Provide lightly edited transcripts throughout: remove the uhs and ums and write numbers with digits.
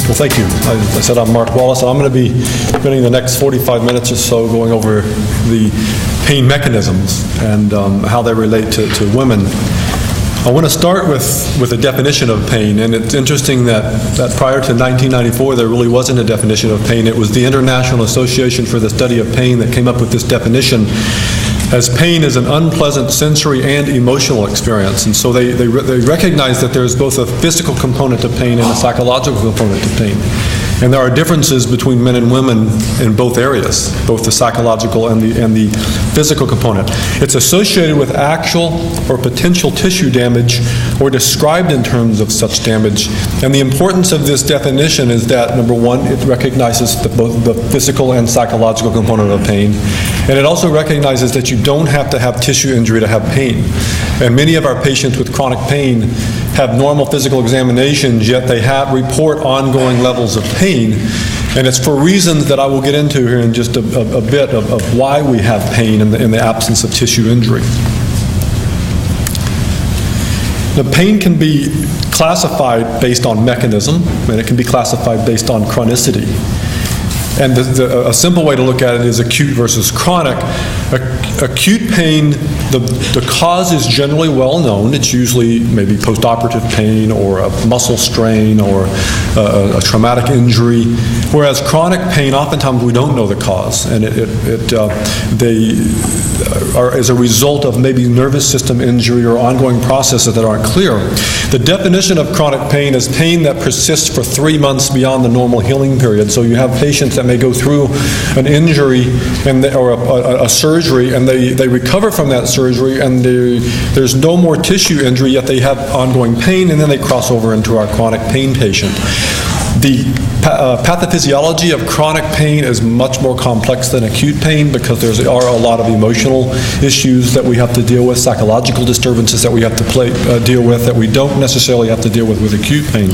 Well, thank you. I said I'm Mark Wallace. I'm going to be spending the next 45 minutes or so going over the pain mechanisms and how they relate to women. I want to start with a definition of pain, and it's interesting that prior to 1994 there really wasn't a definition of pain. It was the International Association for the Study of Pain that came up with this definition, as pain is an unpleasant sensory and emotional experience. And so they recognize that there's both a physical component to pain and a psychological component to pain. And there are differences between men and women in both areas, both the psychological and the physical component. It's associated with actual or potential tissue damage or described in terms of such damage. And the importance of this definition is that, number one, it recognizes both the physical and psychological component of pain. And it also recognizes that you don't have to have tissue injury to have pain. And many of our patients with chronic pain have normal physical examinations, yet they report ongoing levels of pain. And it's for reasons that I will get into here in just a bit of why we have pain in the absence of tissue injury. The pain can be classified based on mechanism, and it can be classified based on chronicity. And a simple way to look at it is acute versus chronic. Acute pain, the cause is generally well known. It's usually maybe postoperative pain or a muscle strain or a traumatic injury. Whereas chronic pain, oftentimes we don't know the cause, and they are as a result of maybe nervous system injury or ongoing processes that aren't clear. The definition of chronic pain is pain that persists for 3 months beyond the normal healing period. So you have patients that may go through an injury or a surgery, and they recover from that surgery, and there's no more tissue injury, yet they have ongoing pain, and then they cross over into our chronic pain patient. The pathophysiology of chronic pain is much more complex than acute pain because there are a lot of emotional issues that we have to deal with, psychological disturbances that we have to deal with that we don't necessarily have to deal with acute pain.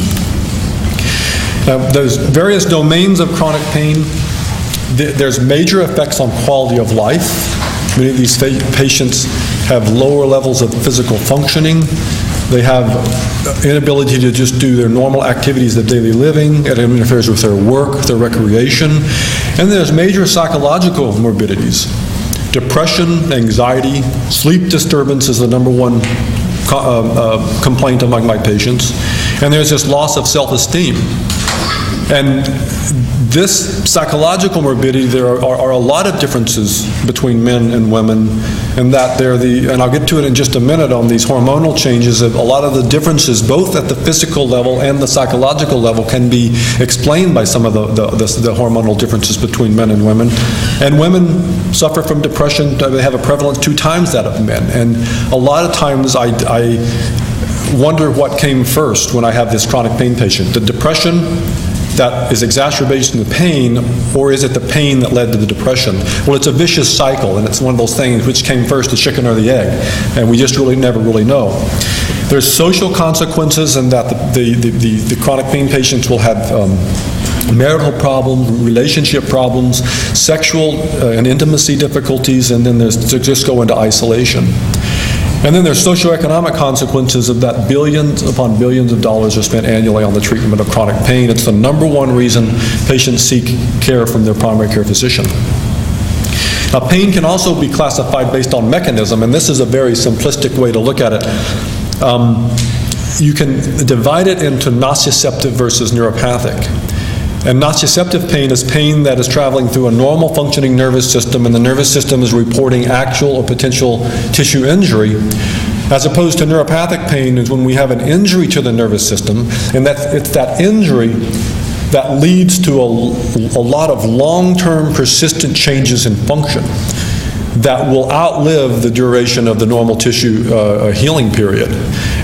Now, there's various domains of chronic pain. There's major effects on quality of life. Many of these patients have lower levels of physical functioning. They have inability to just do their normal activities of daily living. It interferes with their work, their recreation. And there's major psychological morbidities. Depression, anxiety, sleep disturbance is the number one complaint among my patients. And there's this loss of self-esteem. And this psychological morbidity, there are a lot of differences between men and women, and that and I'll get to it in just a minute on these hormonal changes. A lot of the differences, both at the physical level and the psychological level, can be explained by some of the hormonal differences between men and women. And women suffer from depression. They have a prevalence 2 times that of men. And a lot of times I wonder what came first when I have this chronic pain patient. The depression that is exacerbation of the pain, or is it the pain that led to the depression? Well, it's a vicious cycle, and it's one of those things, which came first, the chicken or the egg? And we just never really know. There's social consequences, in that the chronic pain patients will have marital problems, relationship problems, sexual and intimacy difficulties, and then they just go into isolation. And then there's socioeconomic consequences of that. Billions upon billions of dollars are spent annually on the treatment of chronic pain. It's the number one reason patients seek care from their primary care physician. Now, pain can also be classified based on mechanism, and this is a very simplistic way to look at it. You can divide it into nociceptive versus neuropathic. And nociceptive pain is pain that is traveling through a normal functioning nervous system, and the nervous system is reporting actual or potential tissue injury, as opposed to neuropathic pain is when we have an injury to the nervous system, and it's that injury that leads to a lot of long-term persistent changes in function that will outlive the duration of the normal tissue healing period.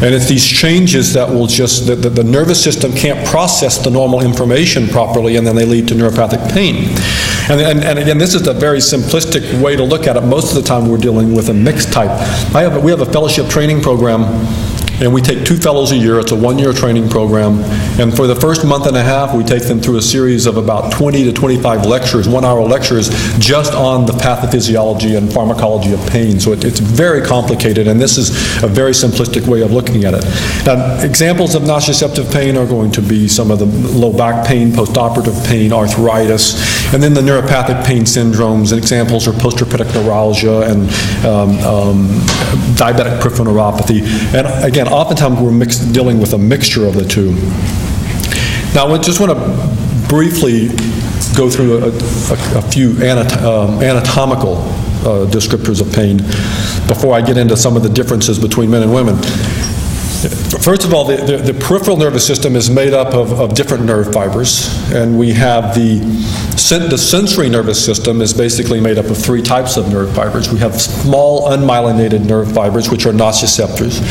And it's these changes that will the nervous system can't process the normal information properly, and then they lead to neuropathic pain. And again, this is a very simplistic way to look at it. Most of the time we're dealing with a mixed type. We have a fellowship training program And we take 2 fellows a year. It's a 1-year training program. And for the first month and a half, we take them through a series of about 20 to 25 lectures, 1-hour lectures, just on the pathophysiology and pharmacology of pain. So it's very complicated, and this is a very simplistic way of looking at it. Now, examples of nociceptive pain are going to be some of the low back pain, postoperative pain, arthritis, and then the neuropathic pain syndromes. And examples are post-herpetic neuralgia and diabetic peripheral neuropathy. And again, oftentimes we're dealing with a mixture of the two. Now, I just want to briefly go through a few anatomical descriptors of pain before I get into some of the differences between men and women. First of all, the peripheral nervous system is made up of different nerve fibers, and we have the sensory nervous system is basically made up of 3 types of nerve fibers. We have small unmyelinated nerve fibers, which are nociceptors.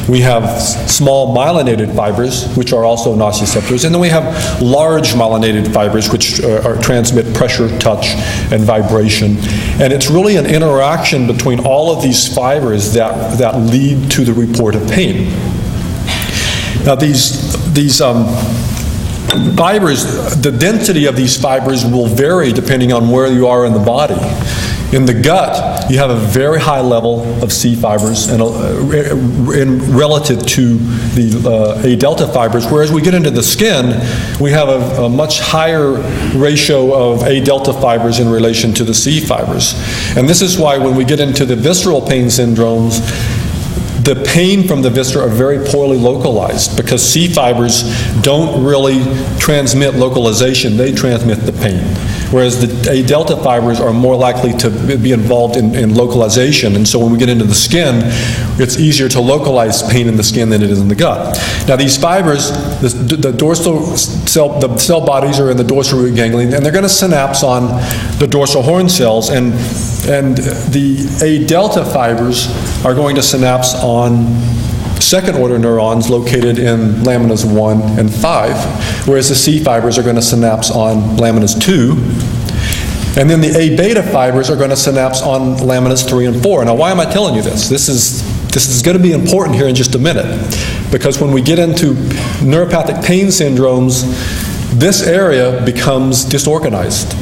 We have small myelinated fibers, which are also nociceptors, and then we have large myelinated fibers, which transmit pressure, touch, and vibration. And it's really an interaction between all of these fibers that lead to the report of pain. Now, these fibers, the density of these fibers will vary depending on where you are in the body. In the gut, you have a very high level of C fibers and relative to the A delta fibers, whereas we get into the skin, we have a much higher ratio of A delta fibers in relation to the C fibers. And this is why when we get into the visceral pain syndromes, the pain from the viscera are very poorly localized because C fibers don't really transmit localization, they transmit the pain. Whereas the A delta fibers are more likely to be involved in localization, and so when we get into the skin, it's easier to localize pain in the skin than it is in the gut. Now, these fibers, the cell bodies are in the dorsal root ganglion, and they're going to synapse on the dorsal horn cells, and the A delta fibers are going to synapse on second-order neurons located in laminas 1 and 5, whereas the C fibers are going to synapse on laminas 2, and then the A beta fibers are going to synapse on laminas 3 and 4. Now, why am I telling you this? This is going to be important here in just a minute, because when we get into neuropathic pain syndromes, this area becomes disorganized.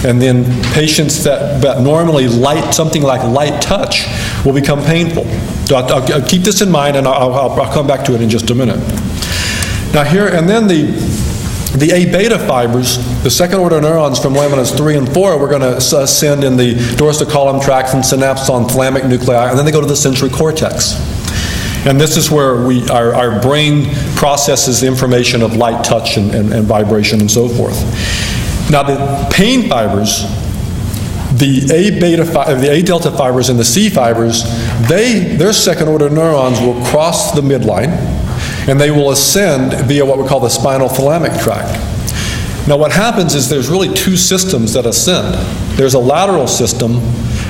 And then patients that normally something like light touch will become painful. So I'll keep this in mind, and I'll come back to it in just a minute. Now here, and then the A beta fibers, the second order neurons from laminas 3 and 4, we're going to ascend in the dorsal tracts and synapse on thalamic nuclei, and then they go to the sensory cortex. And this is where our brain processes the information of light touch and vibration and so forth. Now, the pain fibers, the A delta fibers and the C fibers, their second order neurons will cross the midline, and they will ascend via what we call the spinal thalamic tract. Now, what happens is there's really 2 systems that ascend. There's a lateral system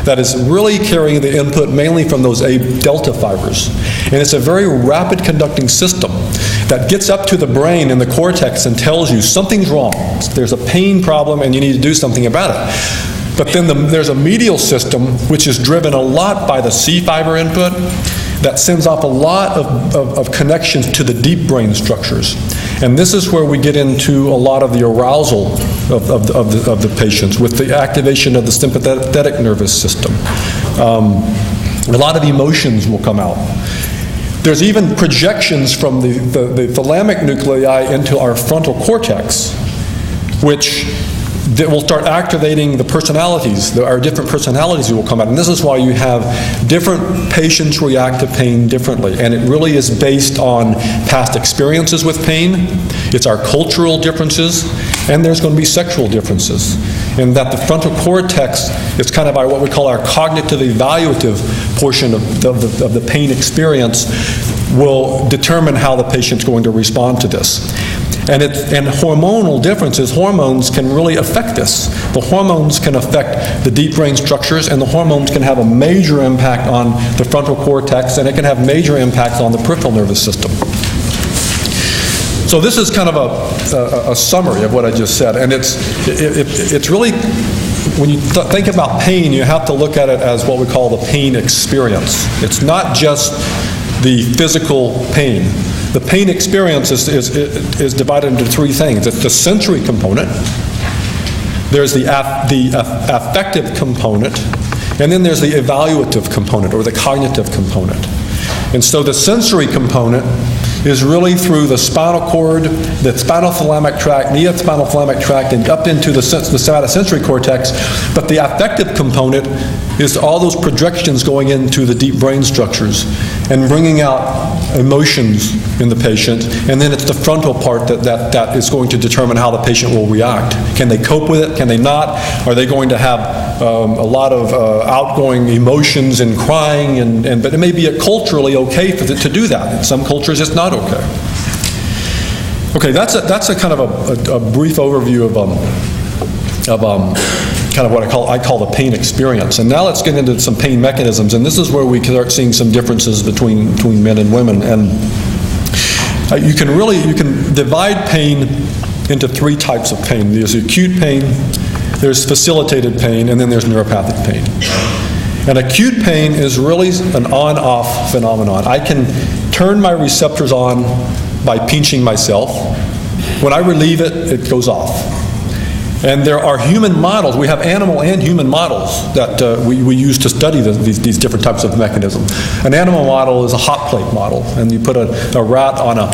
that is really carrying the input mainly from those A delta fibers. And it's a very rapid conducting system that gets up to the brain and the cortex and tells you something's wrong. There's a pain problem and you need to do something about it. But then there's a medial system which is driven a lot by the C fiber input that sends off a lot of connections to the deep brain structures. And this is where we get into a lot of the arousal of the patients with the activation of the sympathetic nervous system. A lot of emotions will come out. There's even projections from the thalamic nuclei into our frontal cortex, which will start activating the personalities. Our different personalities will come out. And this is why you have different patients react to pain differently. And it really is based on past experiences with pain. It's our cultural differences. And there's going to be sexual differences. In that the frontal cortex is kind of what we call our cognitive evaluative portion of the pain experience will determine how the patient's going to respond to this. And hormonal differences, hormones can really affect this. The hormones can affect the deep brain structures, and the hormones can have a major impact on the frontal cortex, and it can have major impacts on the peripheral nervous system. So this is kind of a summary of what I just said, and it's really, when you think about pain, you have to look at it as what we call the pain experience. It's not just the physical pain. The pain experience is divided into three things. It's the sensory component, there's the affective component, and then there's the evaluative component, or the cognitive component. And so the sensory component is really through the spinal cord, the spinothalamic tract, neospinothalamic tract, and up into the somatosensory cortex. But the affective component is all those projections going into the deep brain structures and bringing out emotions in the patient. And then it's the frontal part that is going to determine how the patient will react. Can they cope with it? Can they not? Are they going to have a lot of outgoing emotions and crying? But it may be culturally okay for it to do that. In some cultures, it's not okay. Okay, that's a kind of a brief overview of kind of what I call the pain experience. And now let's get into some pain mechanisms. And this is where we start seeing some differences between men and women. And you can divide pain into three types of pain. There's acute pain, there's facilitated pain, and then there's neuropathic pain. And acute pain is really an on-off phenomenon. I can turn my receptors on by pinching myself. When I relieve it, it goes off. And there are human models. We have animal and human models that we use to study these different types of mechanisms. An animal model is a hot plate model, and you put a rat on a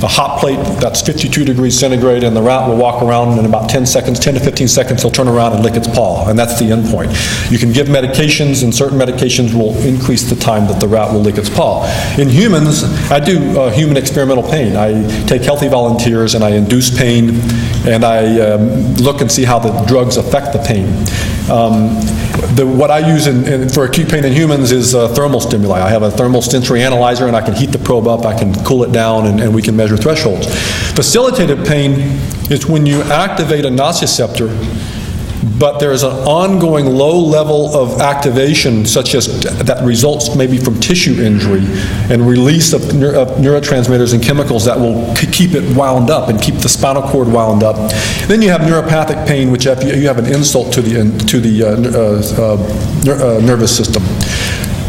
hot plate that's 52 degrees centigrade, and the rat will walk around in about 10 to 15 seconds, he'll turn around and lick its paw, and that's the end point. You can give medications, and certain medications will increase the time that the rat will lick its paw. In humans, I do human experimental pain. I take healthy volunteers, and I induce pain, and I look and see how the drugs affect the pain. What I use for acute pain in humans is thermal stimuli. I have a thermal sensory analyzer, and I can heat the probe up, I can cool it down, and we can measure thresholds. Facilitated pain is when you activate a nociceptor, but there is an ongoing low level of activation such as that results maybe from tissue injury and release of neurotransmitters and chemicals that will keep it wound up and keep the spinal cord wound up. Then you have neuropathic pain, which if you have an insult to the nervous system.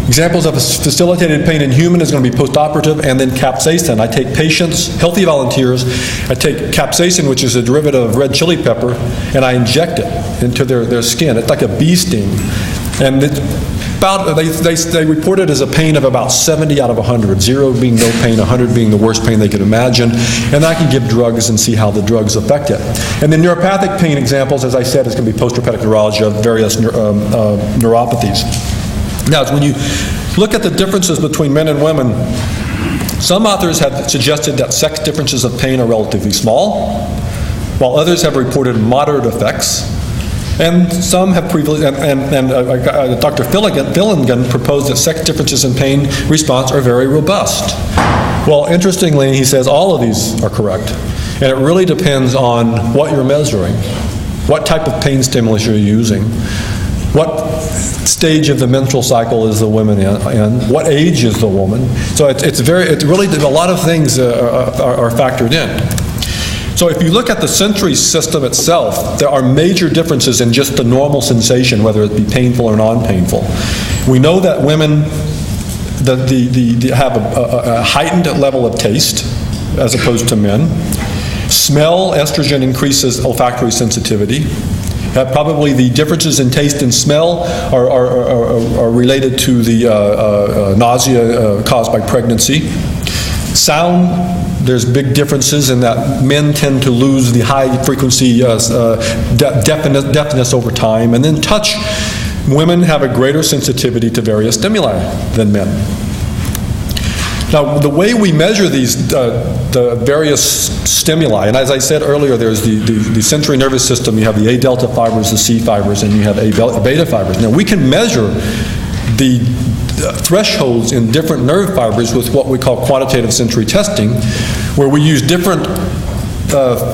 Examples of facilitated pain in human is going to be postoperative, and then capsaicin. I take patients, healthy volunteers, I take capsaicin, which is a derivative of red chili pepper, and I inject it into their skin. It's like a bee sting. And they report it as a pain of about 70 out of 100, 0 being no pain, 100 being the worst pain they could imagine. And I can give drugs and see how the drugs affect it. And then neuropathic pain examples, as I said, is going to be post-herpetic neuralgia, various neuropathies. Now, when you look at the differences between men and women, some authors have suggested that sex differences of pain are relatively small, while others have reported moderate effects. And some have previously, Dr. Fillingen proposed that sex differences in pain response are very robust. Well, interestingly, he says all of these are correct. And it really depends on what you're measuring, what type of pain stimulus you're using, what stage of the menstrual cycle is the woman in, what age is the woman. So it's really, a lot of things are factored in. So if you look at the sensory system itself, there are major differences in just the normal sensation, whether it be painful or non-painful. We know that women have a heightened level of taste as opposed to men. Smell, estrogen increases olfactory sensitivity. Probably the differences in taste and smell are related to the nausea caused by pregnancy. Sound, there's big differences in that men tend to lose the high frequency deafness over time. And then touch, women have a greater sensitivity to various stimuli than men. Now, the way we measure these the various stimuli, and as I said earlier, there's the sensory nervous system, you have the A delta fibers, the C fibers, and you have A beta fibers. Now, we can measure the thresholds in different nerve fibers with what we call quantitative sensory testing, where we use different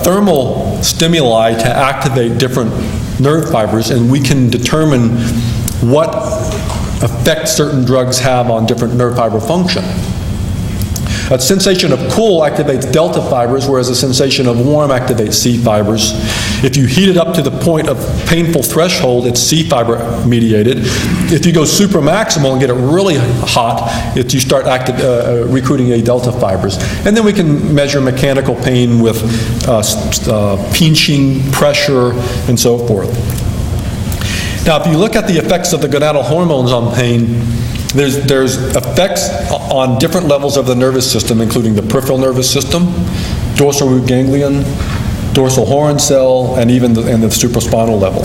thermal stimuli to activate different nerve fibers, and we can determine what effect certain drugs have on different nerve fiber function. A sensation of cool activates delta fibers, whereas a sensation of warm activates C fibers. If you heat it up to the point of painful threshold, it's C fiber mediated. If you go super maximal and get it really hot, you start recruiting A delta fibers. And then we can measure mechanical pain with pinching, pressure, and so forth. Now, if you look at the effects of the gonadal hormones on pain, there's effects on different levels of the nervous system, including the peripheral nervous system, dorsal root ganglion, dorsal horn cell, and even the supraspinal level.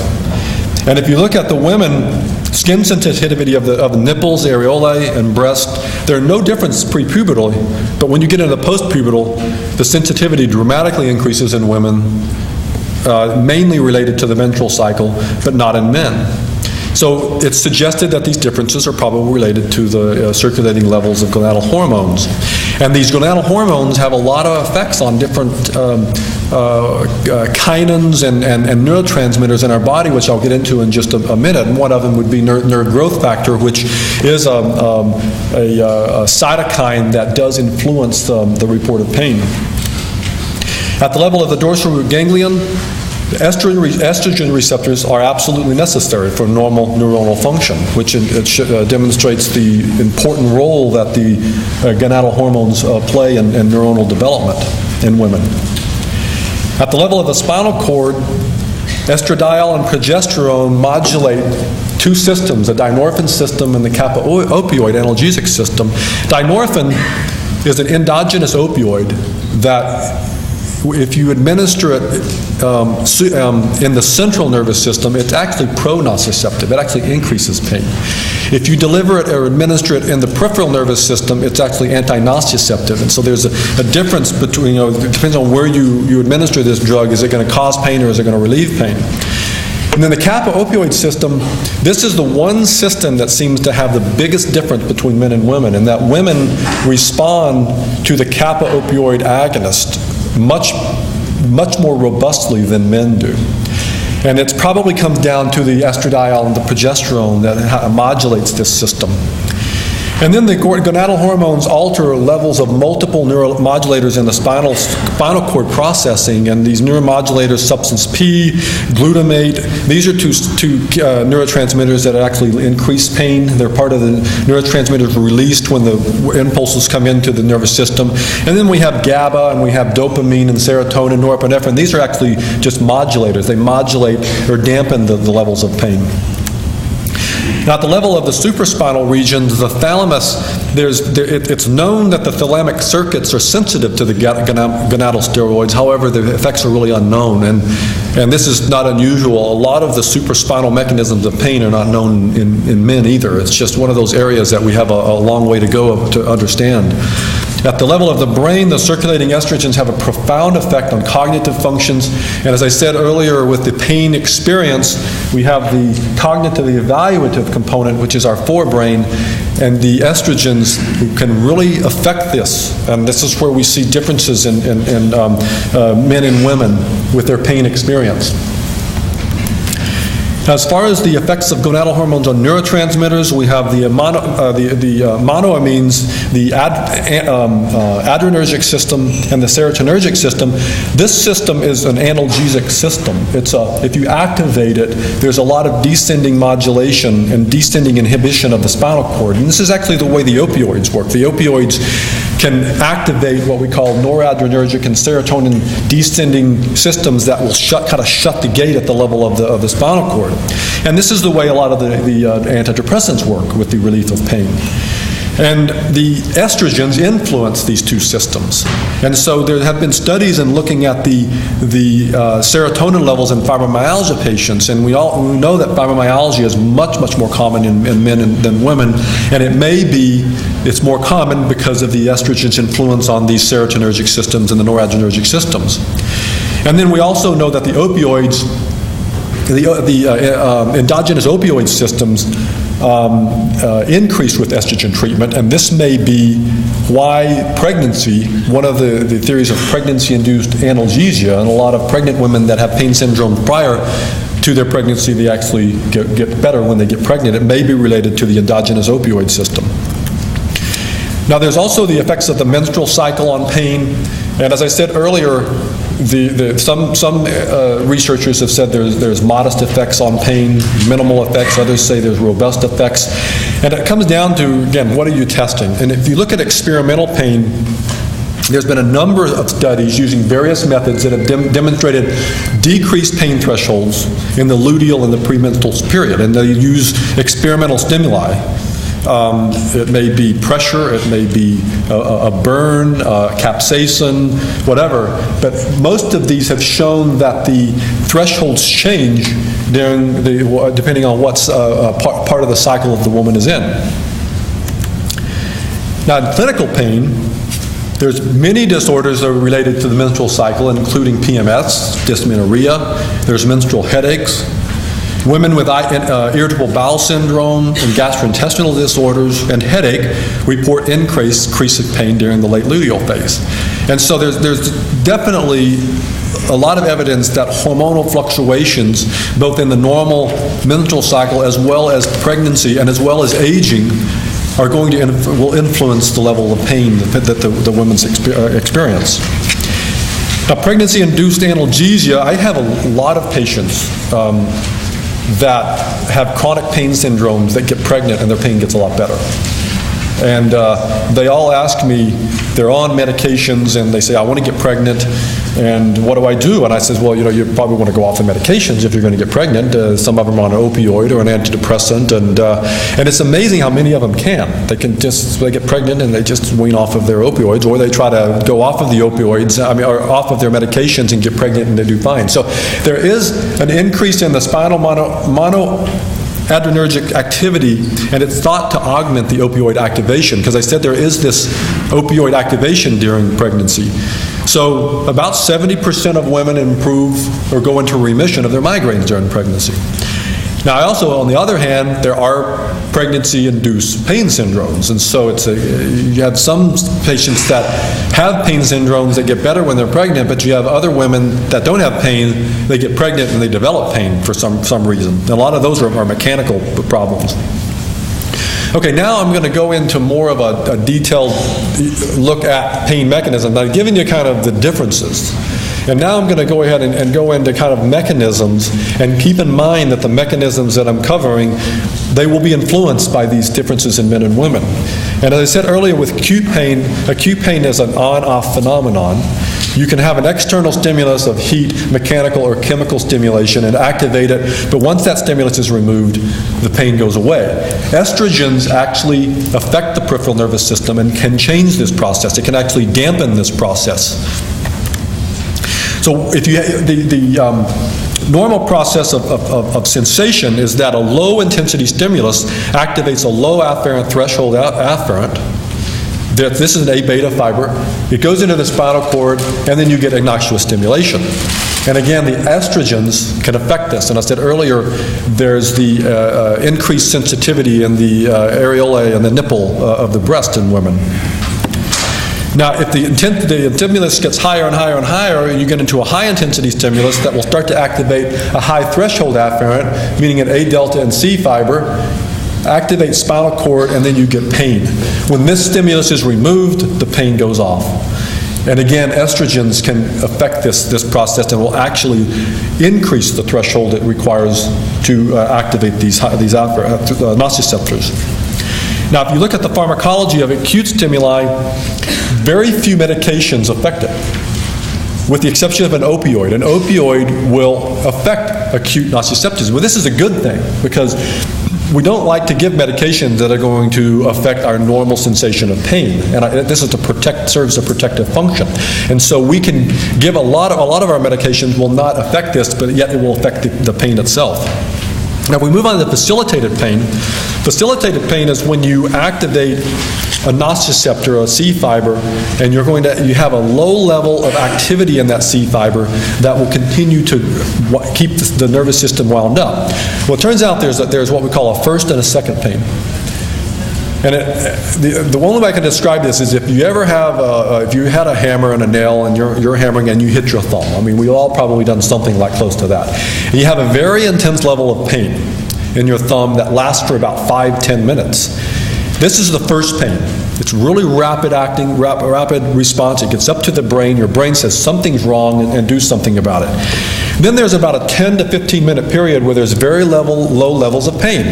And if you look at the women, skin sensitivity of the nipples, areolae, and breast, there are no difference prepubertally, but when you get into the postpubertal, the sensitivity dramatically increases in women, mainly related to the menstrual cycle, but not in men. So it's suggested that these differences are probably related to the circulating levels of gonadal hormones. And these gonadal hormones have a lot of effects on different kinins and neurotransmitters in our body, which I'll get into in just a minute. And one of them would be nerve growth factor, which is a cytokine that does influence the report of pain. At the level of the dorsal root ganglion, the estrogen receptors are absolutely necessary for normal neuronal function, which demonstrates the important role that the gonadal hormones play in neuronal development in women. At the level of the spinal cord, estradiol and progesterone modulate two systems, the dynorphin system and the kappa-opioid analgesic system. Dynorphin is an endogenous opioid that if you administer it in the central nervous system, it's actually pro-nociceptive. It actually increases pain. If you deliver it or administer it in the peripheral nervous system, it's actually anti-nociceptive. And so there's a difference between, it depends on where you administer this drug. Is it going to cause pain or is it going to relieve pain? And then the kappa-opioid system, this is the one system that seems to have the biggest difference between men and women, in that women respond to the kappa-opioid agonist much more robustly than men do. And it probably comes down to the estradiol and the progesterone that modulates this system. And then the gonadal hormones alter levels of multiple neuromodulators in the spinal cord processing, and these neuromodulators, substance P, glutamate, these are two neurotransmitters that actually increase pain. They're part of the neurotransmitters released when the impulses come into the nervous system. And then we have GABA, and we have dopamine and serotonin, norepinephrine. These are actually just modulators. They modulate or dampen the levels of pain. Now, at the level of the supraspinal regions, the thalamus, it's known that the thalamic circuits are sensitive to the gonadal steroids. However, the effects are really unknown, and this is not unusual. A lot of the supraspinal mechanisms of pain are not known in men either. It's just one of those areas that we have a long way to go to understand. At the level of the brain, the circulating estrogens have a profound effect on cognitive functions. And as I said earlier, with the pain experience, we have the cognitive, the evaluative component, which is our forebrain, and the estrogens can really affect this. And this is where we see differences in men and women with their pain experience. As far as the effects of gonadal hormones on neurotransmitters, we have the monoamines, the adrenergic system, and the serotonergic system. This system is an analgesic system. If you activate it, there's a lot of descending modulation and descending inhibition of the spinal cord. And this is actually the way the opioids work. The opioids can activate what we call noradrenergic and serotonin descending systems that will kind of shut the gate at the level of the spinal cord. And this is the way a lot of the antidepressants work with the relief of pain. And the estrogens influence these two systems. And so there have been studies in looking at the serotonin levels in fibromyalgia patients, and we know that fibromyalgia is much more common in men than women, and it's more common because of the estrogen's influence on these serotonergic systems and the noradrenergic systems. And then we also know that the opioids, the endogenous opioid systems increase with estrogen treatment, and this may be why pregnancy, one of the theories of pregnancy-induced analgesia, and a lot of pregnant women that have pain syndrome prior to their pregnancy, they actually get better when they get pregnant. It may be related to the endogenous opioid system. Now, there's also the effects of the menstrual cycle on pain, and as I said earlier, some researchers have said there's modest effects on pain, minimal effects. Others say there's robust effects, and it comes down to, again, what are you testing? And if you look at experimental pain, there's been a number of studies using various methods that have demonstrated decreased pain thresholds in the luteal and the premenstrual period, and they use experimental stimuli. It may be pressure, it may be a burn, capsaicin, whatever, but most of these have shown that the thresholds change depending on what part of the cycle of the woman is in. Now, in clinical pain, there's many disorders that are related to the menstrual cycle, including PMS, dysmenorrhea, there's menstrual headaches. Women with irritable bowel syndrome and gastrointestinal disorders and headache report increased pain during the late luteal phase. And so there's definitely a lot of evidence that hormonal fluctuations, both in the normal menstrual cycle as well as pregnancy and as well as aging, are going to will influence the level of pain that the women's experience. Now, pregnancy-induced analgesia, I have a lot of patients that have chronic pain syndromes that get pregnant and their pain gets a lot better. And they all ask me, they're on medications and they say, I want to get pregnant, and what do I do? And I says, well, you probably want to go off the medications if you're going to get pregnant. Some of them are on an opioid or an antidepressant, and it's amazing how many of them can. They get pregnant and they just wean off of their opioids, or they try to go off of the opioids, or off of their medications and get pregnant and they do fine. So there is an increase in the spinal adrenergic activity, and it's thought to augment the opioid activation, because I said there is this opioid activation during pregnancy. So about 70% of women improve or go into remission of their migraines during pregnancy. Now, also, on the other hand, there are pregnancy-induced pain syndromes, and so you have some patients that have pain syndromes that get better when they're pregnant, but you have other women that don't have pain, they get pregnant and they develop pain for some reason. And a lot of those are mechanical problems. Okay, now I'm going to go into more of a detailed look at pain mechanisms. I've given you kind of the differences. And now I'm going to go ahead and go into kind of mechanisms, and keep in mind that the mechanisms that I'm covering, they will be influenced by these differences in men and women. And as I said earlier, with acute pain is an on-off phenomenon. You can have an external stimulus of heat, mechanical or chemical stimulation, and activate it, but once that stimulus is removed, the pain goes away. Estrogens actually affect the peripheral nervous system and can change this process. It can actually dampen this process. So if you the normal process of sensation is that a low intensity stimulus activates a low afferent threshold afferent. This is an A-beta fiber. It goes into the spinal cord, and then you get innocuous stimulation. And again, the estrogens can affect this. And I said earlier, there's the increased sensitivity in the areolae and the nipple of the breast in women. Now, if the stimulus gets higher and higher and higher, you get into a high-intensity stimulus that will start to activate a high threshold afferent, meaning an A delta and C fiber, activate spinal cord, and then you get pain. When this stimulus is removed, the pain goes off. And again, estrogens can affect this process and will actually increase the threshold it requires to activate these nociceptors. Now, if you look at the pharmacology of acute stimuli, very few medications affect it, with the exception of an opioid. An opioid will affect acute nociceptors. Well, this is a good thing, because we don't like to give medications that are going to affect our normal sensation of pain, and this is serves a protective function. And so we can give a lot of our medications will not affect this, but yet it will affect the pain itself. Now, if we move on to facilitated pain. Facilitated pain is when you activate a nociceptor, a C fiber, and you have a low level of activity in that C fiber that will continue to keep the nervous system wound up. Well, it turns out there's what we call a first and a second pain. And the only way I can describe this is if you ever if you had a hammer and a nail and you're hammering and you hit your thumb. I mean, we've all probably done something like close to that. And you have a very intense level of pain in your thumb that lasts for about 5-10 minutes. This is the first pain. It's really rapid acting, rapid response. It gets up to the brain. Your brain says something's wrong and do something about it. Then there's about a 10 to 15 minute period where there's very low levels of pain.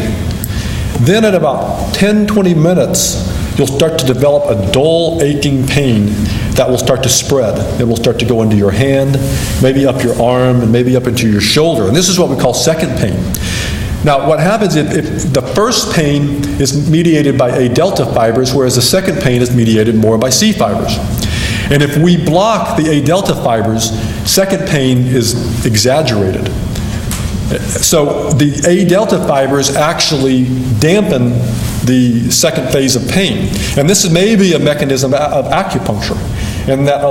Then at about 10, 20 minutes, you'll start to develop a dull, aching pain that will start to spread. It will start to go into your hand, maybe up your arm, and maybe up into your shoulder. And this is what we call second pain. Now, what happens if the first pain is mediated by A delta fibers, whereas the second pain is mediated more by C fibers. And if we block the A delta fibers, second pain is exaggerated. So the A delta fibers actually dampen the second phase of pain. And this is maybe a mechanism of acupuncture. And that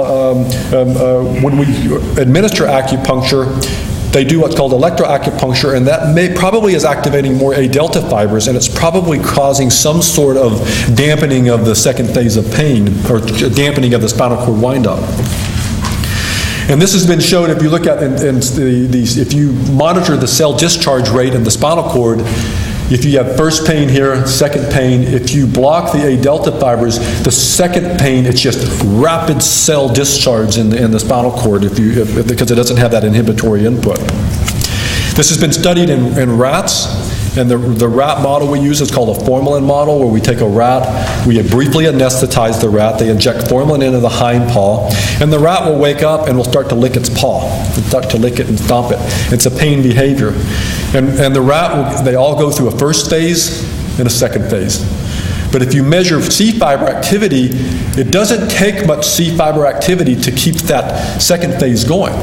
when we administer acupuncture, they do what's called electroacupuncture, and that probably is activating more A delta fibers, and it's probably causing some sort of dampening of the second phase of pain, or dampening of the spinal cord windup. And this has been shown if you look at, if you monitor the cell discharge rate in the spinal cord, if you have first pain here, second pain, if you block the A delta fibers, the second pain, it's just rapid cell discharge in the spinal cord because it doesn't have that inhibitory input. This has been studied in rats. And the rat model we use is called a formalin model, where we take a rat, we briefly anesthetize the rat, they inject formalin into the hind paw, and the rat will wake up and will start to lick its paw, and start to lick it and stomp it. It's a pain behavior. And the rat, they all go through a first phase and a second phase. But if you measure C fiber activity, it doesn't take much C fiber activity to keep that second phase going.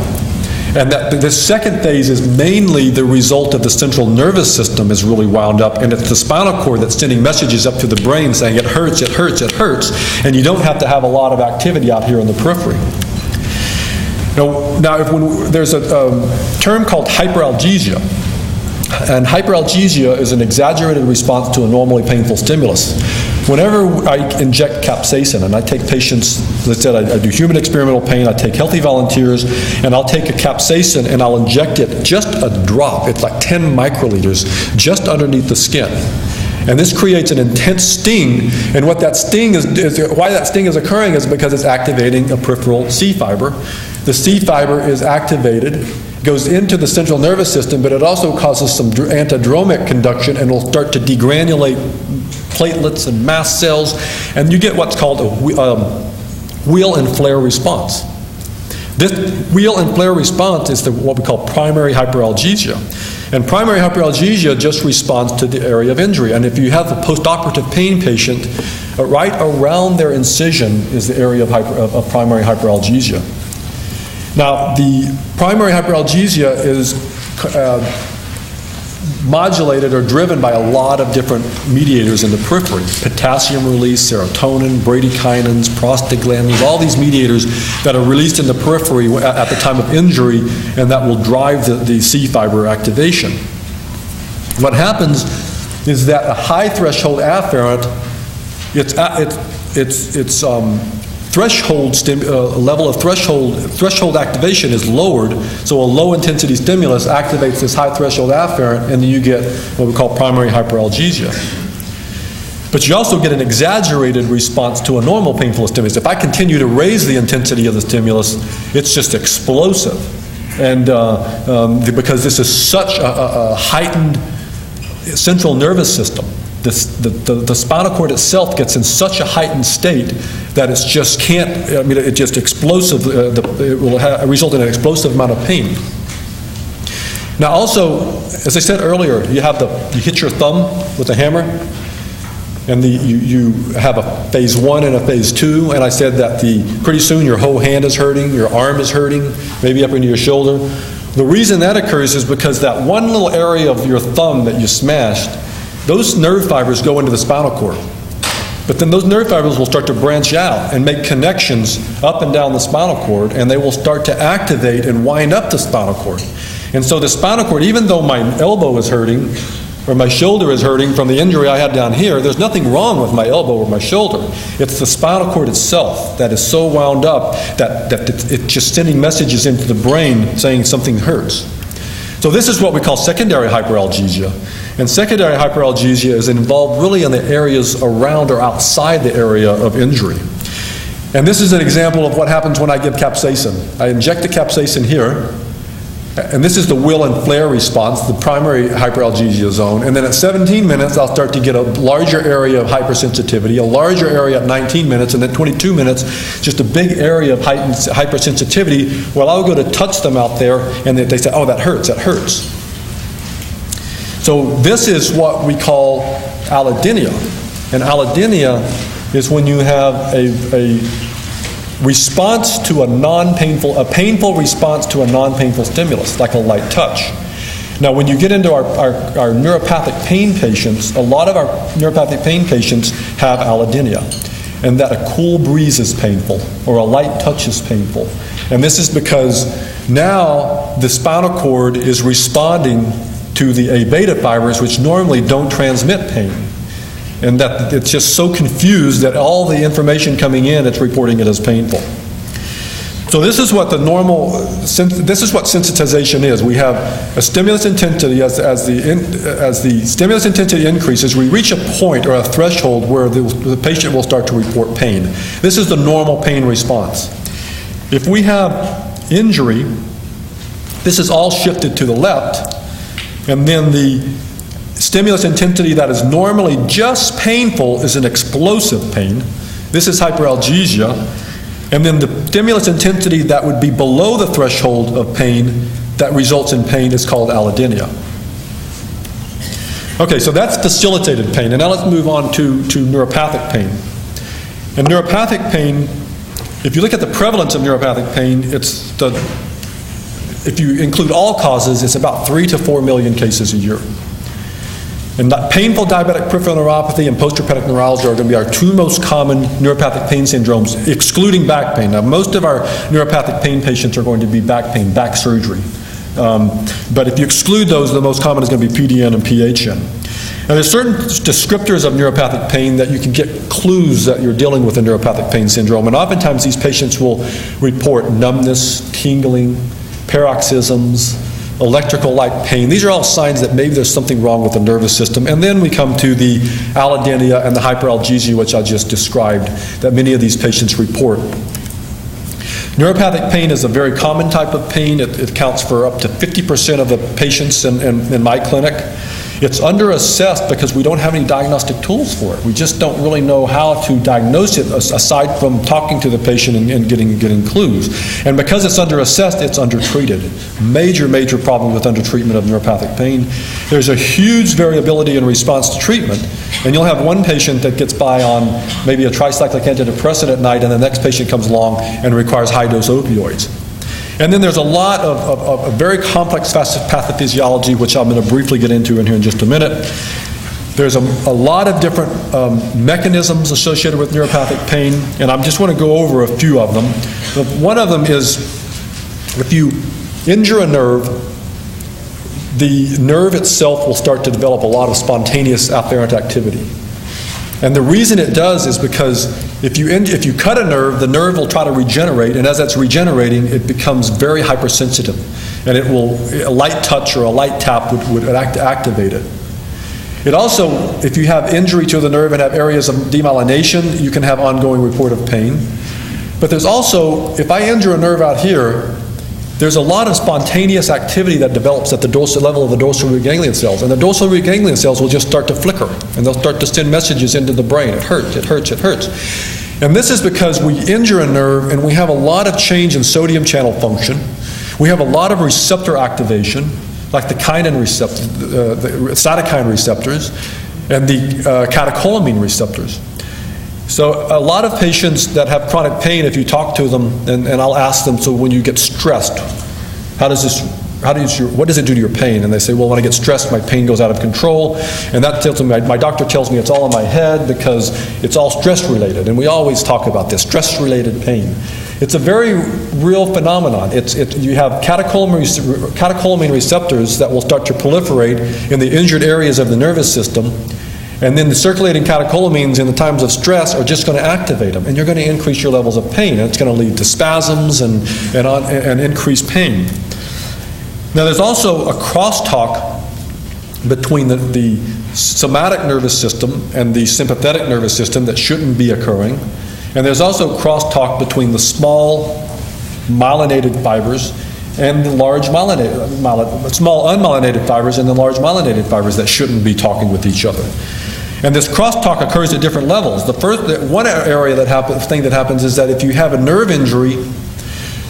And that the second phase is mainly the result of the central nervous system is really wound up, and it's the spinal cord that's sending messages up to the brain saying it hurts, it hurts, it hurts, and you don't have to have a lot of activity out here in the periphery. Now there's a term called hyperalgesia, and hyperalgesia is an exaggerated response to a normally painful stimulus. Whenever I inject capsaicin, and I take patients, as I said, I do human experimental pain, I take healthy volunteers, and I'll take a capsaicin and I'll inject it just a drop, it's like 10 microliters, just underneath the skin. And this creates an intense sting, and what that sting is why that sting is occurring is because it's activating a peripheral C fiber. The C fiber is activated, goes into the central nervous system, but it also causes some antidromic conduction and will start to degranulate platelets and mast cells, and you get what's called a wheel and flare response. This wheel and flare response is what we call primary hyperalgesia. And primary hyperalgesia just responds to the area of injury. And if you have a postoperative pain patient, right around their incision is the area of primary hyperalgesia. Now, the primary hyperalgesia is modulated or driven by a lot of different mediators in the periphery. Potassium release, serotonin, bradykinins, prostaglandins, all these mediators that are released in the periphery at the time of injury, and that will drive the C fiber activation. What happens is that a high threshold afferent, its level of threshold activation is lowered, so a low intensity stimulus activates this high threshold afferent, and then you get what we call primary hyperalgesia. But you also get an exaggerated response to a normal painful stimulus. If I continue to raise the intensity of the stimulus, it's just explosive. And because this is such a heightened central nervous system, the spinal cord itself gets in such a heightened state that it's just it's just explosive. It will result in an explosive amount of pain. Now also, as I said earlier, you hit your thumb with a hammer, and you have a phase 1 and a phase 2, and I said that pretty soon your whole hand is hurting, your arm is hurting, maybe up into your shoulder. The reason that occurs is because that one little area of your thumb that you smashed, those nerve fibers go into the spinal cord. But then those nerve fibers will start to branch out and make connections up and down the spinal cord, and they will start to activate and wind up the spinal cord. And so the spinal cord, even though my elbow is hurting, or my shoulder is hurting from the injury I had down here, there's nothing wrong with my elbow or my shoulder. It's the spinal cord itself that is so wound up that it's just sending messages into the brain saying something hurts. So this is what we call secondary hyperalgesia. And secondary hyperalgesia is involved really in the areas around or outside the area of injury. And this is an example of what happens when I give capsaicin. I inject the capsaicin here, and this is the Will and Flare response, the primary hyperalgesia zone. And then at 17 minutes, I'll start to get a larger area of hypersensitivity, a larger area at 19 minutes, and at 22 minutes, just a big area of heightened hypersensitivity. Well, I'll go to touch them out there, and they say, oh, that hurts, that hurts. So this is what we call allodynia. And allodynia is when you have a response to a painful response to a non-painful stimulus, like a light touch. Now, when you get into our neuropathic pain patients, a lot of our neuropathic pain patients have allodynia, and that a cool breeze is painful, or a light touch is painful. And this is because now the spinal cord is responding to the A-beta fibers, which normally don't transmit pain. And that it's just so confused that all the information coming in, it's reporting it as painful. So this is what this is what sensitization is. We have a stimulus intensity. As the stimulus intensity increases, we reach a point or a threshold where the patient will start to report pain. This is the normal pain response. If we have injury, this is all shifted to the left, and then the stimulus intensity that is normally just painful is an explosive pain. This is hyperalgesia. And then the stimulus intensity that would be below the threshold of pain that results in pain is called allodynia. Okay, so that's facilitated pain. And now let's move on to neuropathic pain. And neuropathic pain, if you look at the prevalence of neuropathic pain, if you include all causes, it's about 3 to 4 million cases a year. And painful diabetic peripheral neuropathy and post-herpetic neuralgia are going to be our two most common neuropathic pain syndromes, excluding back pain. Now, most of our neuropathic pain patients are going to be back pain, back surgery. But if you exclude those, the most common is going to be PDN and PHN. Now, there's certain descriptors of neuropathic pain that you can get clues that you're dealing with a neuropathic pain syndrome. And oftentimes, these patients will report numbness, tingling, paroxysms, electrical like pain. These are all signs that maybe there's something wrong with the nervous system. And then we come to the allodynia and the hyperalgesia, which I just described, that many of these patients report. Neuropathic pain is a very common type of pain. It accounts for up to 50% of the patients in my clinic. It's under-assessed because we don't have any diagnostic tools for it. We just don't really know how to diagnose it aside from talking to the patient and getting clues. And because it's under-assessed, it's undertreated. Major problem with undertreatment of neuropathic pain. There's a huge variability in response to treatment. And you'll have one patient that gets by on maybe a tricyclic antidepressant at night, and the next patient comes along and requires high-dose opioids. And then there's a lot of very complex pathophysiology, which I'm going to briefly get into in here in just a minute. There's a lot of different mechanisms associated with neuropathic pain, and I just want to go over a few of them. One of them is if you injure a nerve, the nerve itself will start to develop a lot of spontaneous afferent activity. And the reason it does is because if you cut a nerve, the nerve will try to regenerate, and as that's regenerating, it becomes very hypersensitive. And a light touch or a light tap would activate it. It also, if you have injury to the nerve and have areas of demyelination, you can have ongoing report of pain. But there's also, if I injure a nerve out here, there's a lot of spontaneous activity that develops at the dorsal level of the dorsal root ganglion cells. And the dorsal root ganglion cells will just start to flicker, and they'll start to send messages into the brain. It hurts, it hurts, it hurts. And this is because we injure a nerve and we have a lot of change in sodium channel function. We have a lot of receptor activation, like the kinin receptor, the cytokine receptors, and the catecholamine receptors. So a lot of patients that have chronic pain, if you talk to them, and I'll ask them, so when you get stressed, what does it do to your pain? And they say, well, when I get stressed, my pain goes out of control. And that tells me, my doctor tells me it's all in my head because it's all stress related. And we always talk about this, stress related pain. It's a very real phenomenon. You have catecholamine receptors that will start to proliferate in the injured areas of the nervous system. And then the circulating catecholamines in the times of stress are just going to activate them, and you're going to increase your levels of pain, and it's going to lead to spasms and increased pain. Now there's also a crosstalk between the somatic nervous system and the sympathetic nervous system that shouldn't be occurring. And there's also crosstalk between the small myelinated fibers and the large small unmyelinated fibers and the large myelinated fibers that shouldn't be talking with each other. And this crosstalk occurs at different levels. One area thing that happens is that if you have a nerve injury,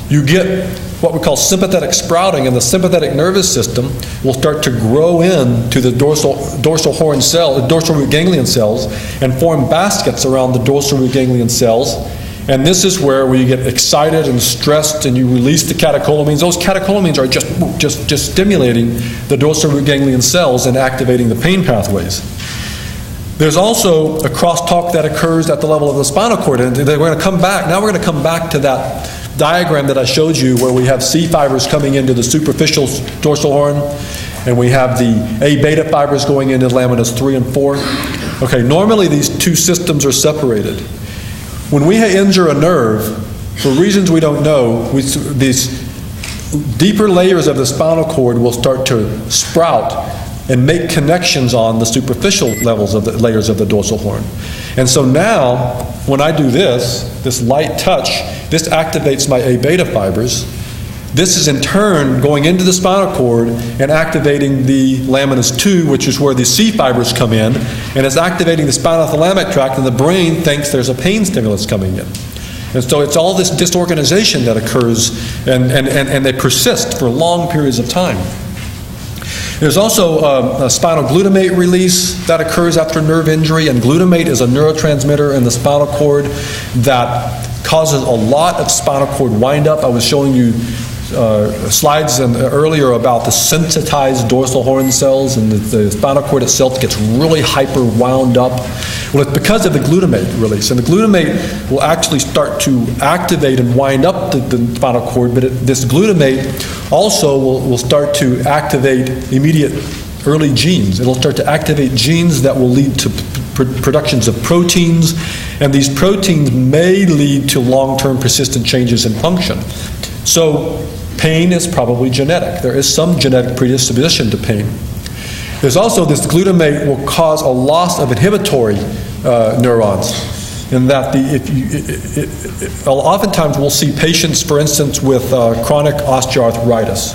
you get what we call sympathetic sprouting, and the sympathetic nervous system will start to grow into the dorsal root ganglion cells and form baskets around the dorsal root ganglion cells. And this is where you get excited and stressed and you release the catecholamines. Those catecholamines are just stimulating the dorsal root ganglion cells and activating the pain pathways. There's also a crosstalk that occurs at the level of the spinal cord, and we're going to come back. Now we're going to come back to that diagram that I showed you where we have C fibers coming into the superficial dorsal horn, and we have the A beta fibers going into laminas 3 and 4. Okay, normally these two systems are separated. When we injure a nerve, for reasons we don't know, these deeper layers of the spinal cord will start to sprout and make connections on the superficial levels of the layers of the dorsal horn. And so now, when I do this light touch, this activates my A beta fibers. This is in turn going into the spinal cord and activating the laminas 2, which is where the C fibers come in, and it's activating the spinothalamic tract, and the brain thinks there's a pain stimulus coming in. And so it's all this disorganization that occurs, and they persist for long periods of time. There's also a spinal glutamate release that occurs after nerve injury, and glutamate is a neurotransmitter in the spinal cord that causes a lot of spinal cord windup. I was showing you slides earlier about the sensitized dorsal horn cells, and the spinal cord itself gets really hyper wound up. Well, it's because of the glutamate release, and the glutamate will actually start to activate and wind up the spinal cord, but this glutamate also will start to activate immediate early genes. It'll start to activate genes that will lead to productions of proteins, and these proteins may lead to long-term persistent changes in function. So pain is probably genetic. There is some genetic predisposition to pain. There's also this glutamate will cause a loss of inhibitory neurons, in that oftentimes we'll see patients, for instance, with chronic osteoarthritis,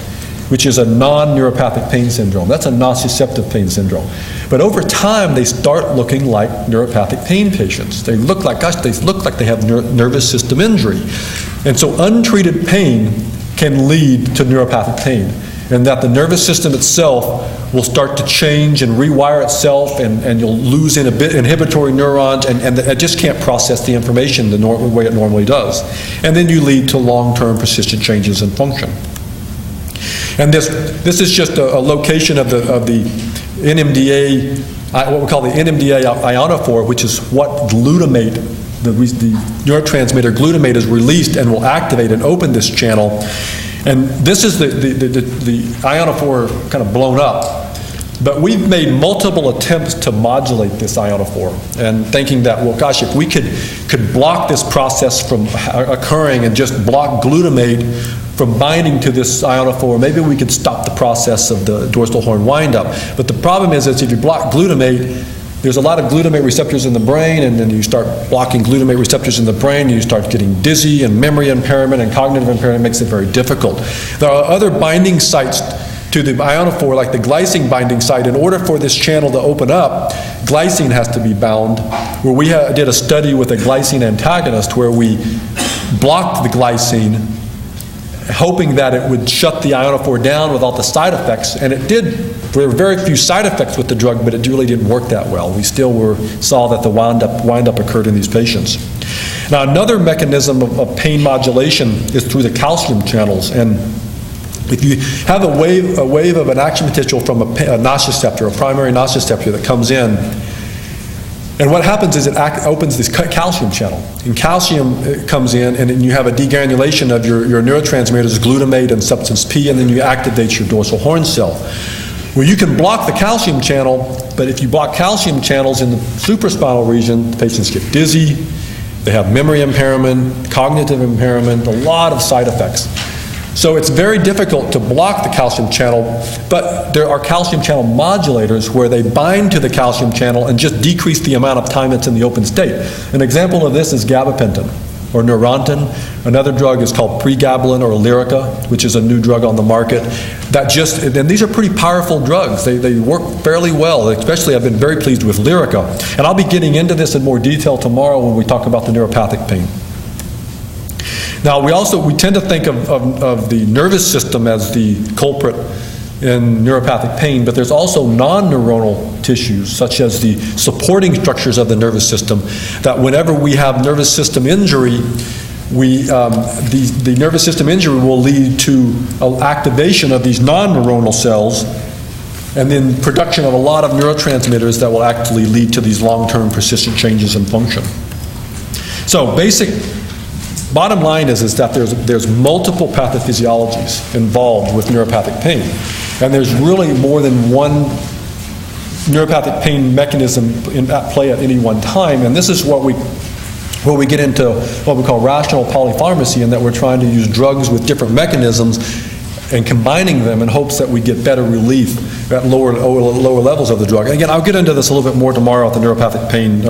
which is a non-neuropathic pain syndrome. That's a nociceptive pain syndrome. But over time, they start looking like neuropathic pain patients. They look like they have nervous system injury. And so untreated pain can lead to neuropathic pain, and that the nervous system itself will start to change and rewire itself, and you'll lose inhibitory neurons, and it just can't process the information the way it normally does. And then you lead to long-term persistent changes in function. And this is just a location of the NMDA, what we call the NMDA ionophore, which is what glutamate, the neurotransmitter glutamate, is released and will activate and open this channel. And this is the ionophore kind of blown up. But we've made multiple attempts to modulate this ionophore, and thinking that, well, gosh, if we could block this process from occurring and just block glutamate from binding to this ionophore, maybe we could stop the process of the dorsal horn windup. But the problem is if you block glutamate, there's a lot of glutamate receptors in the brain, and then you start blocking glutamate receptors in the brain, and you start getting dizzy, and memory impairment and cognitive impairment makes it very difficult. There are other binding sites to the ionophore, like the glycine binding site. In order for this channel to open up, glycine has to be bound, where we did a study with a glycine antagonist where we blocked the glycine, hoping that it would shut the ionophore down without the side effects, and it did. There were very few side effects with the drug, but it really didn't work that well. We still saw that the wind up occurred in these patients. Now, another mechanism of pain modulation is through the calcium channels, and if you have a wave of an action potential from a nociceptor, a primary nociceptor that comes in, and what happens is it opens this calcium channel, and calcium comes in, and then you have a degranulation of your neurotransmitters, glutamate and substance P, and then you activate your dorsal horn cell. Well, you can block the calcium channel, but if you block calcium channels in the supraspinal region, the patients get dizzy, they have memory impairment, cognitive impairment, a lot of side effects. So it's very difficult to block the calcium channel, but there are calcium channel modulators where they bind to the calcium channel and just decrease the amount of time it's in the open state. An example of this is gabapentin or Neurontin. Another drug is called pregabalin or Lyrica, which is a new drug on the market. And these are pretty powerful drugs. They work fairly well, especially I've been very pleased with Lyrica. And I'll be getting into this in more detail tomorrow when we talk about the neuropathic pain. Now, we tend to think of the nervous system as the culprit in neuropathic pain, but there's also non-neuronal tissues, such as the supporting structures of the nervous system, that whenever we have nervous system injury, the nervous system injury will lead to activation of these non-neuronal cells, and then production of a lot of neurotransmitters that will actually lead to these long-term persistent changes in function. So bottom line is that there's multiple pathophysiologies involved with neuropathic pain. And there's really more than one neuropathic pain mechanism at play at any one time. And this is where we get into what we call rational polypharmacy, in that we're trying to use drugs with different mechanisms and combining them in hopes that we get better relief at lower levels of the drug. And again, I'll get into this a little bit more tomorrow at the neuropathic pain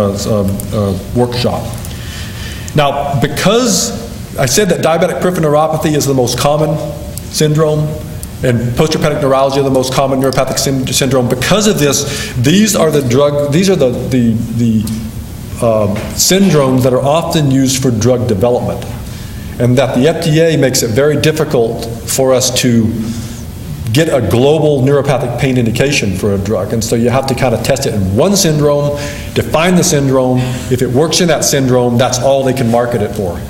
workshop. Now, because I said that diabetic peripheral neuropathy is the most common syndrome and postherpetic neuralgia the most common neuropathic syndrome, because of this, these are the syndromes that are often used for drug development, and that the FDA makes it very difficult for us to get a global neuropathic pain indication for a drug. And so you have to kind of test it in one syndrome, define the syndrome. If it works in that syndrome, that's all they can market it for.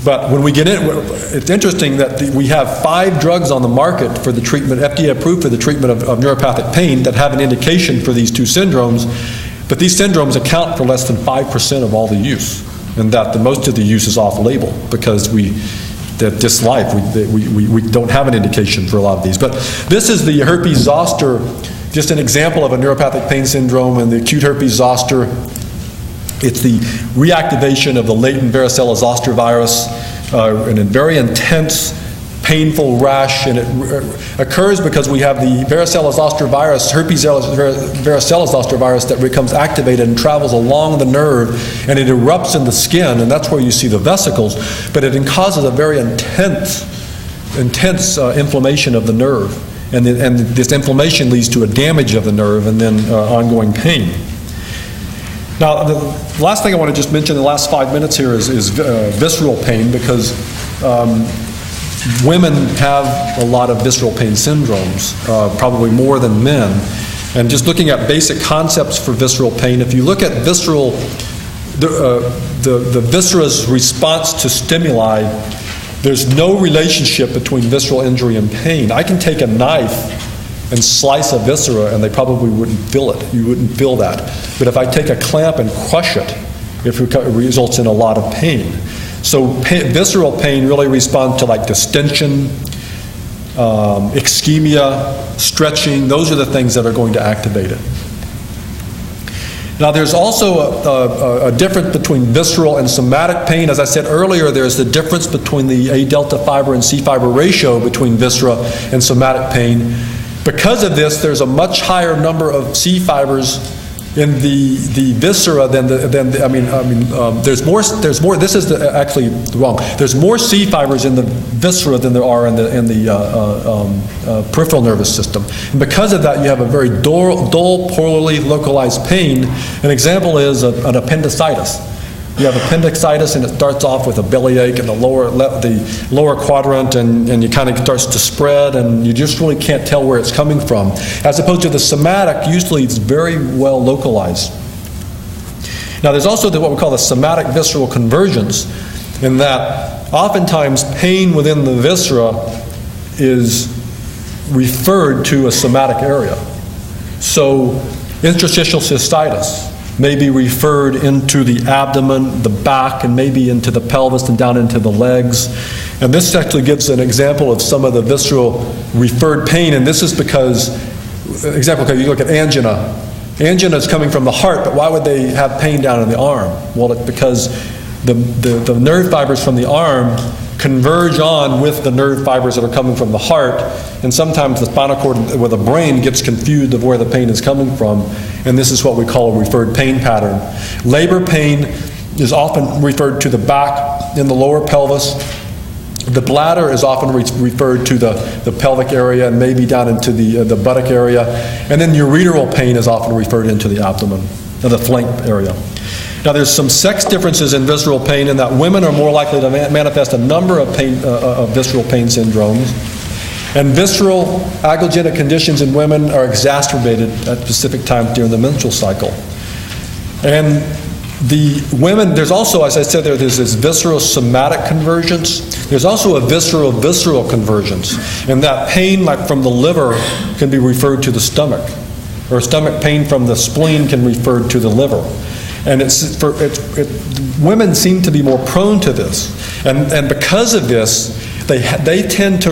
But when we get in, it's interesting that we have 5 drugs on the market for the treatment, FDA approved for the treatment of neuropathic pain, that have an indication for these 2 syndromes. But these syndromes account for less than 5% of all the use, and that most of the use is off-label because we don't have an indication for a lot of these. But this is the herpes zoster, just an example of a neuropathic pain syndrome, and the acute herpes zoster. It's the reactivation of the latent varicella zoster virus, and a very intense, painful rash, and it occurs because we have the varicella zoster virus, herpes varicella zoster virus, that becomes activated and travels along the nerve, and it erupts in the skin, and that's where you see the vesicles, but it causes a very intense inflammation of the nerve, and this inflammation leads to a damage of the nerve and then ongoing pain. Now, the last thing I want to just mention in the last 5 minutes here is visceral pain, because women have a lot of visceral pain syndromes, probably more than men. And just looking at basic concepts for visceral pain, if you look at the viscera's response to stimuli, there's no relationship between visceral injury and pain. I can take a knife and slice a viscera, and they probably wouldn't feel it. You wouldn't feel that. But if I take a clamp and crush it, it results in a lot of pain. So visceral pain really responds to like distension, ischemia, stretching. Those are the things that are going to activate it. Now, there's also a difference between visceral and somatic pain. As I said earlier, there's the difference between the A delta fiber and C fiber ratio between viscera and somatic pain. Because of this, there's a much higher number of C fibers in the viscera there's more. This is actually wrong. There's more C fibers in the viscera than there are in the peripheral nervous system. And because of that, you have a very dull, poorly localized pain. An example is an appendicitis. You have appendicitis, and it starts off with a bellyache in the lower quadrant, and it kind of starts to spread, and you just really can't tell where it's coming from. As opposed to the somatic, usually it's very well localized. Now, there's also what we call the somatic visceral convergence, in that oftentimes pain within the viscera is referred to a somatic area. So, interstitial cystitis may be referred into the abdomen, the back, and maybe into the pelvis and down into the legs. And this actually gives an example of some of the visceral referred pain, and this is because, example, you look at angina. Angina is coming from the heart, but why would they have pain down in the arm? Well, it's because the nerve fibers from the arm converge on with the nerve fibers that are coming from the heart, and sometimes the spinal cord with the brain gets confused of where the pain is coming from, and this is what we call a referred pain pattern. Labor pain is often referred to the back in the lower pelvis. The bladder is often referred to the pelvic area and maybe down into the buttock area, and then ureteral pain is often referred into the abdomen, the flank area. Now, there's some sex differences in visceral pain in that women are more likely to manifest a number of visceral pain syndromes, and visceral agrogenic conditions in women are exacerbated at specific times during the menstrual cycle. And the women, there's also, as I said, there's this visceral-somatic convergence. There's also a visceral-visceral convergence, and that pain, like from the liver, can be referred to the stomach, or stomach pain from the spleen can be referred to the liver. And women seem to be more prone to this, and because of this, they tend to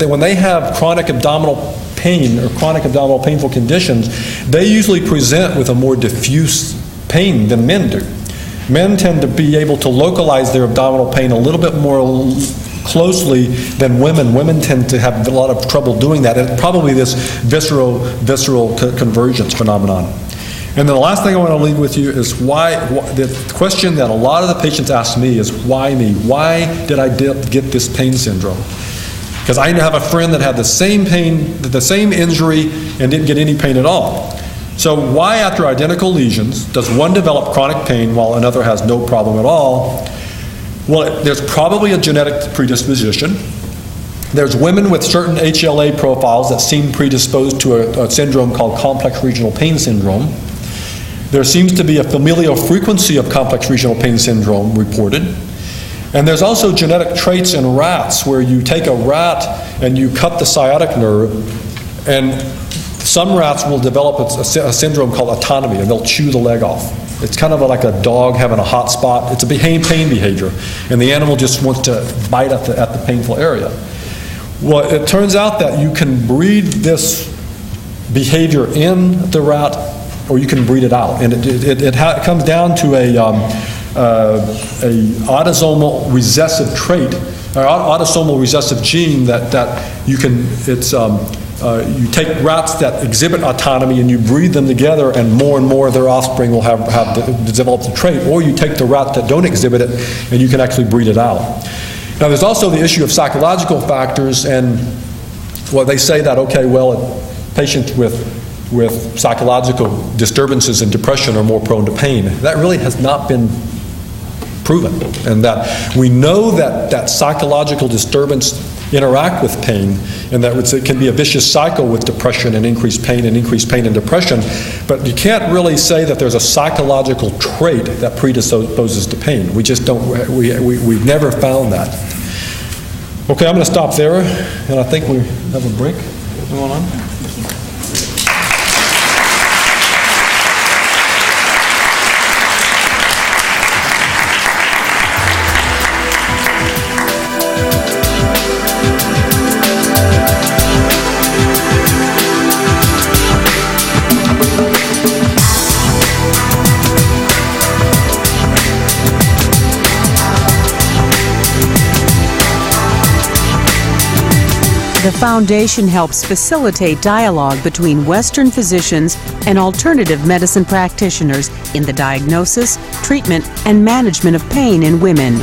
when they have chronic abdominal pain or chronic abdominal painful conditions, they usually present with a more diffuse pain than men do. Men tend to be able to localize their abdominal pain a little bit more closely than women. Women tend to have a lot of trouble doing that, and probably this visceral convergence phenomenon. And then the last thing I want to leave with you is the question that a lot of the patients ask me is, why me? Why did I get this pain syndrome? Because I have a friend that had the same pain, the same injury, and didn't get any pain at all. So why, after identical lesions, does one develop chronic pain while another has no problem at all? Well, there's probably a genetic predisposition. There's women with certain HLA profiles that seem predisposed to a syndrome called complex regional pain syndrome. There seems to be a familial frequency of complex regional pain syndrome reported. And there's also genetic traits in rats where you take a rat and you cut the sciatic nerve, and some rats will develop a syndrome called autonomy, and they'll chew the leg off. It's kind of like a dog having a hot spot. It's a pain behavior, and the animal just wants to bite at the painful area. Well, it turns out that you can breed this behavior in the rat, or you can breed it out, and it comes down to a autosomal recessive trait, or autosomal recessive gene that you can. You take rats that exhibit autonomy and you breed them together, and more of their offspring will have developed the trait. Or you take the rats that don't exhibit it and you can actually breed it out. Now, there's also the issue of psychological factors, and they say that, okay, well, patients with psychological disturbances and depression are more prone to pain. That really has not been proven, and that we know that psychological disturbance interact with pain, and that it can be a vicious cycle with depression and increased pain and depression, but you can't really say that there's a psychological trait that predisposes to pain. We just don't, we've never found that. Okay, I'm going to stop there, and I think we have a break going on. The Foundation helps facilitate dialogue between Western physicians and alternative medicine practitioners in the diagnosis, treatment, and management of pain in women.